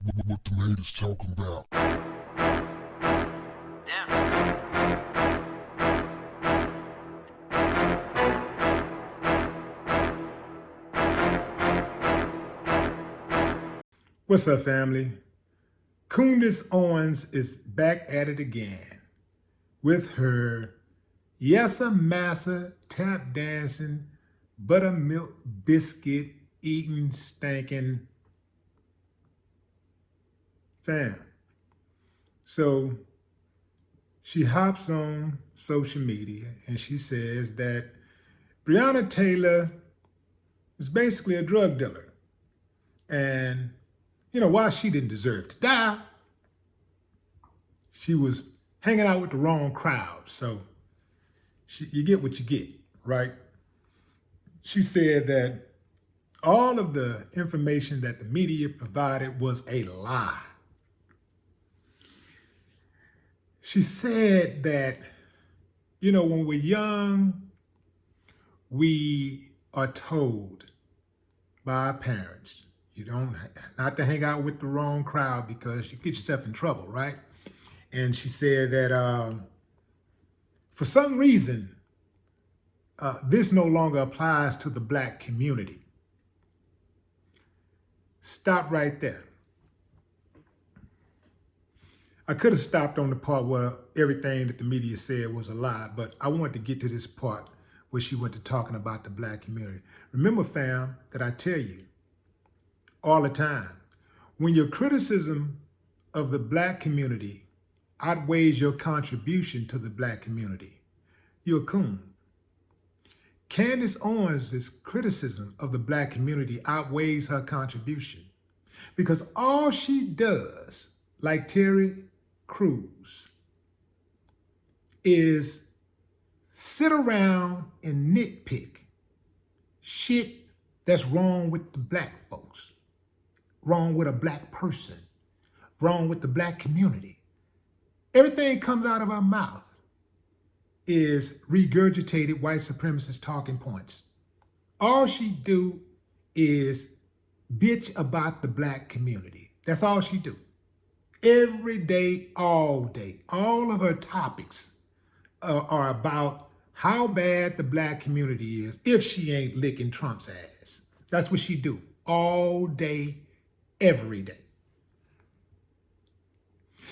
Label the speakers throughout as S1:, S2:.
S1: What the haters talking about?
S2: What's up, family? Candace Owens is back at it again with her yesa massa tap dancing, buttermilk biscuit eating, stankin' fam. So she hops on social media and she says that Breonna Taylor is basically a drug dealer. And while she didn't deserve to die, she was hanging out with the wrong crowd. So you get what you get, right? She said that all of the information that the media provided was a lie. She said that, when we're young, we are told by our parents, you don't not to hang out with the wrong crowd because you get yourself in trouble, right? And she said that for some reason, this no longer applies to the Black community. Stop right there. I could have stopped on the part where everything that the media said was a lie, but I wanted to get to this part where she went to talking about the Black community. Remember, fam, that I tell you all the time, when your criticism of the Black community outweighs your contribution to the Black community, you're a coon. Candace Owens' criticism of the Black community outweighs her contribution because all she does, like Terry Crews, is sit around and nitpick shit that's wrong with the Black folks, wrong with a Black person, wrong with the Black community. Everything comes out of her mouth is regurgitated white supremacist talking points. All she do is bitch about the Black community. That's all she do. Every day, all day. All of her topics are about how bad the Black community is if she ain't licking Trump's ass. That's what she do all day, every day.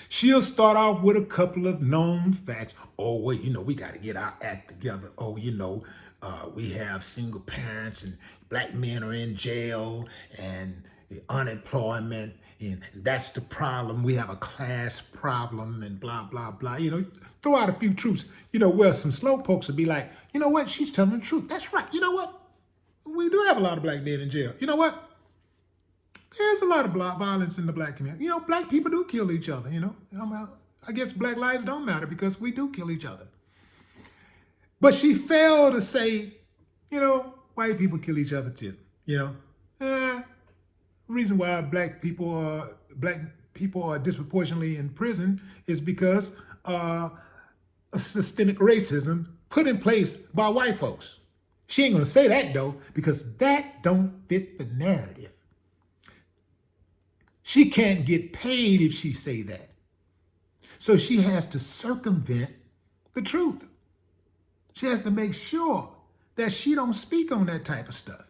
S2: She'll start off with a couple of known facts. Oh, well, we got to get our act together. Oh, we have single parents and Black men are in jail and unemployment, and that's the problem. We have a class problem and blah, blah, blah. Throw out a few truths, where some slow pokes will be like, you know what? She's telling the truth. That's right. You know what? We do have a lot of Black men in jail. You know what? There's a lot of violence in the Black community. Black people do kill each other, I guess Black lives don't matter because we do kill each other. But she failed to say, white people kill each other too. Reason why black people are disproportionately in prison is because a systemic racism put in place by white folks. She ain't gonna say that though, because that don't fit the narrative. She can't get paid if she say that. So she has to circumvent the truth. She has to make sure that she don't speak on that type of stuff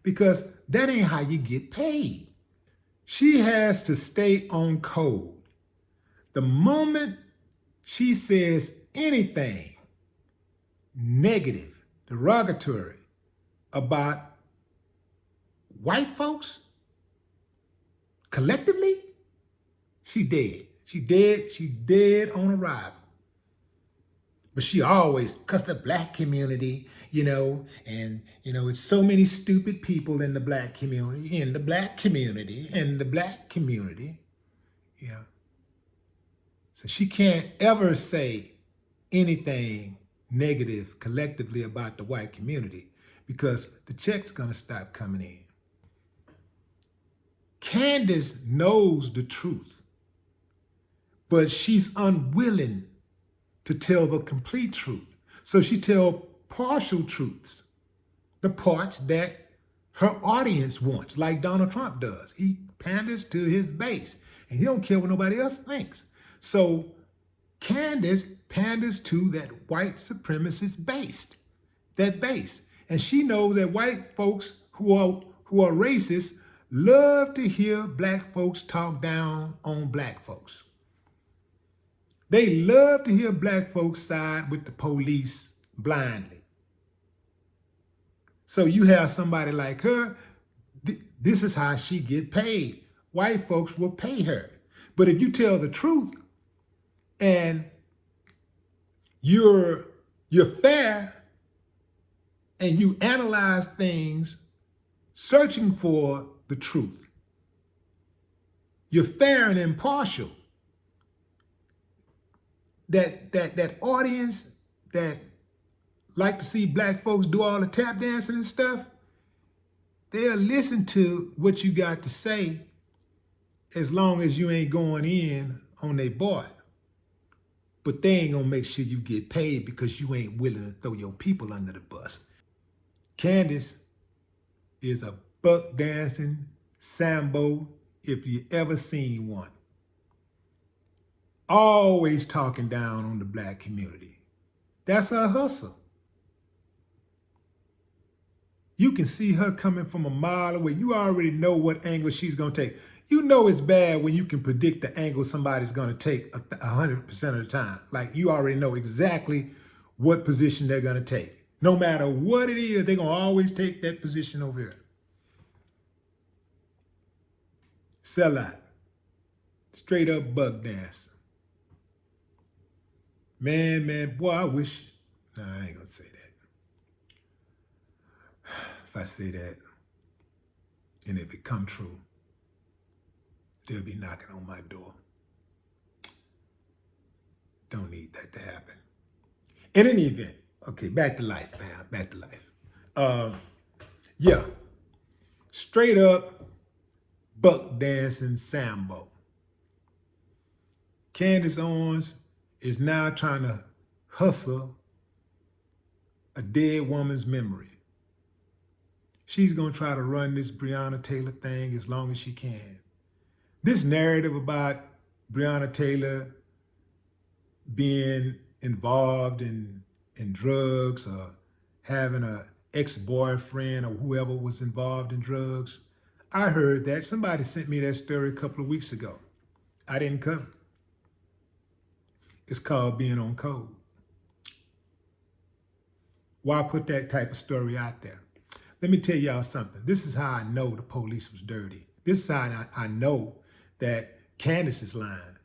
S2: because that ain't how you get paid. She has to stay on code. The moment she says anything negative, derogatory about white folks, collectively, she dead. She dead on arrival. But she always, cause the Black community, it's so many stupid people in the Black community, Yeah. So she can't ever say anything negative collectively about the white community because the check's gonna stop coming in. Candace knows the truth, but she's unwilling to tell the complete truth. So she tells partial truths, the parts that her audience wants, like Donald Trump does. He panders to his base. And he don't care what nobody else thinks. So Candace panders to that white supremacist base. And she knows that white folks who are racist love to hear black folks talk down on black folks. They love to hear black folks side with the police blindly. So you have somebody like her, this is how she get paid. White folks will pay her. But if you tell the truth and you're fair and you analyze things searching for the truth, you're fair and impartial, that audience that like to see black folks do all the tap dancing and stuff, they'll listen to what you got to say as long as you ain't going in on their boy. But they ain't gonna make sure you get paid because you ain't willing to throw your people under the bus. Candace is a buck dancing Sambo if you ever seen one. Always talking down on the black community. That's her hustle. You can see her coming from a mile away. You already know what angle she's gonna take. You know it's bad when you can predict the angle somebody's gonna take 100% of the time. Like you already know exactly what position they're gonna take. No matter what it is, they're gonna always take that position over here. Sell out. Straight up buck dance. Man, boy, I wish, nah, I ain't gonna say that. If I say that, and if it come true, they'll be knocking on my door. Don't need that to happen. In any event, okay, back to life, fam, back to life. Yeah, straight up buck dancing Sambo. Candace Owens is now trying to hustle a dead woman's memory. She's gonna try to run this Breonna Taylor thing as long as she can. This narrative about Breonna Taylor being involved in drugs or having an ex-boyfriend or whoever was involved in drugs, I heard that. Somebody sent me that story a couple of weeks ago. I didn't cover it. It's called being on code. Why put that type of story out there? Let me tell y'all something. This is how I know the police was dirty. This is how I know that Candace is lying.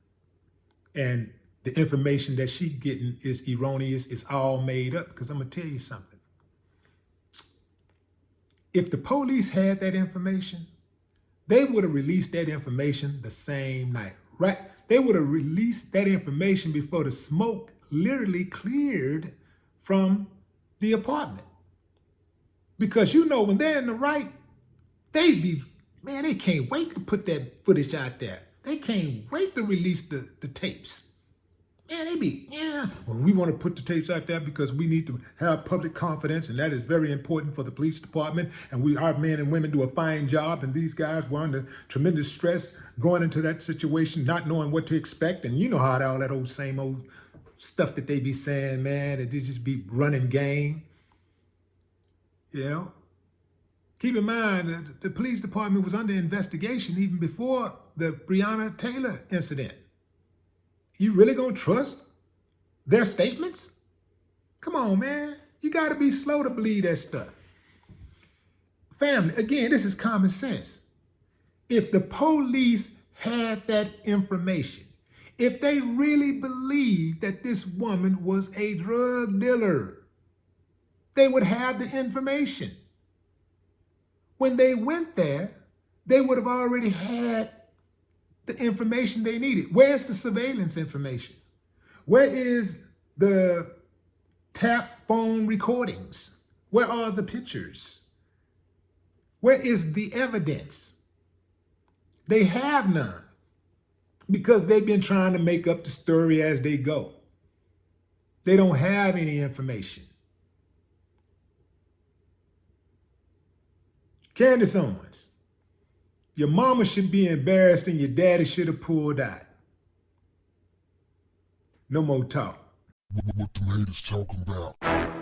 S2: And the information that she's getting is erroneous. It's all made up. Because I'm going to tell you something. If the police had that information, they would have released that information the same night, right? They would have released that information before the smoke literally cleared from the apartment. Because you know, when they're in the right, they can't wait to put that footage out there. They can't wait to release the tapes. Man, well, we want to put the tapes out there because we need to have public confidence, and that is very important for the police department, and our men and women do a fine job, and these guys were under tremendous stress going into that situation, not knowing what to expect, and you know how all that same old stuff that they be saying, man, that they just be running game. You know? Keep in mind that the police department was under investigation even before the Breonna Taylor incident. You really gonna trust their statements? Come on, man. You gotta be slow to believe that stuff. Family, again, this is common sense. If the police had that information, if they really believed that this woman was a drug dealer, they would have the information. When they went there, they would have already had the information they needed. Where's the surveillance information? Where is the tap phone recordings? Where are the pictures? Where is the evidence? They have none because they've been trying to make up the story as they go. They don't have any information. Candace Owens, Your mama should be embarrassed and your daddy should have pulled out. No more talk.
S1: What them haters talking about?